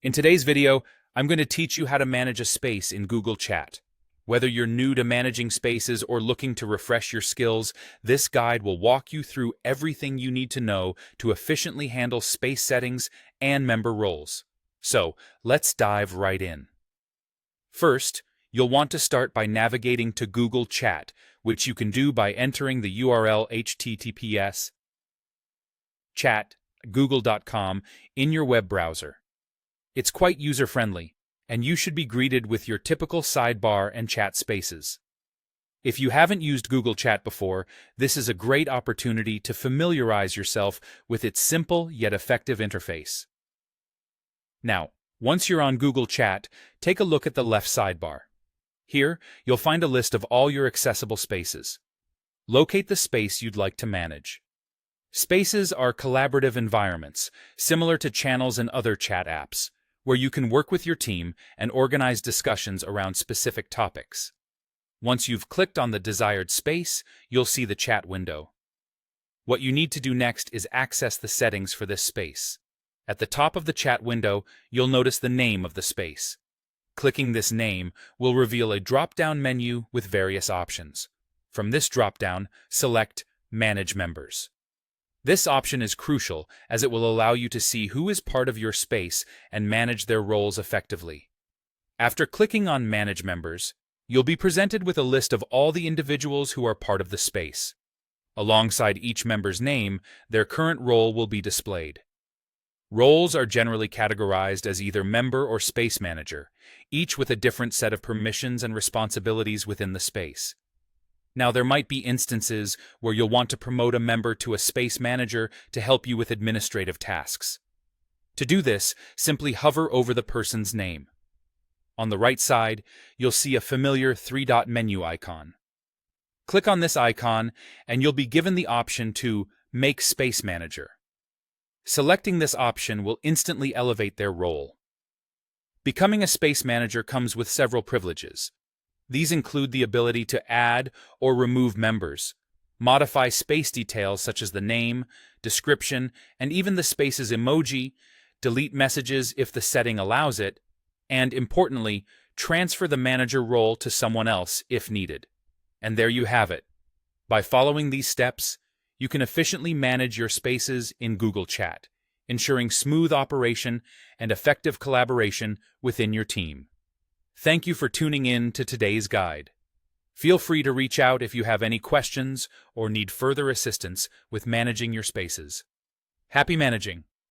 In today's video, I'm going to teach you how to manage a space in Google Chat. Whether you're new to managing spaces or looking to refresh your skills, this guide will walk you through everything you need to know to efficiently handle space settings and member roles. So, let's dive right in. First, you'll want to start by navigating to Google Chat, which you can do by entering the URL https://chat.google.com in your web browser. It's quite user-friendly, and you should be greeted with your typical sidebar and chat spaces. If you haven't used Google Chat before, this is a great opportunity to familiarize yourself with its simple yet effective interface. Now, once you're on Google Chat, take a look at the left sidebar. Here, you'll find a list of all your accessible spaces. Locate the space you'd like to manage. Spaces are collaborative environments, similar to channels and other chat apps, where you can work with your team and organize discussions around specific topics. Once you've clicked on the desired space, you'll see the chat window. What you need to do next is access the settings for this space. At the top of the chat window, you'll notice the name of the space. Clicking this name will reveal a drop-down menu with various options. From this drop-down, select Manage Members. This option is crucial as it will allow you to see who is part of your space and manage their roles effectively. After clicking on Manage Members, you'll be presented with a list of all the individuals who are part of the space. Alongside each member's name, their current role will be displayed. Roles are generally categorized as either member or space manager, each with a different set of permissions and responsibilities within the space. Now, there might be instances where you'll want to promote a member to a space manager to help you with administrative tasks. To do this, simply hover over the person's name. On the right side, you'll see a familiar three-dot menu icon. Click on this icon, and you'll be given the option to Make Space Manager. Selecting this option will instantly elevate their role. Becoming a space manager comes with several privileges. These include the ability to add or remove members, modify space details such as the name, description, and even the space's emoji, delete messages if the setting allows it, and, importantly, transfer the manager role to someone else if needed. And there you have it. By following these steps, you can efficiently manage your spaces in Google Chat, ensuring smooth operation and effective collaboration within your team. Thank you for tuning in to today's guide. Feel free to reach out if you have any questions or need further assistance with managing your spaces. Happy managing!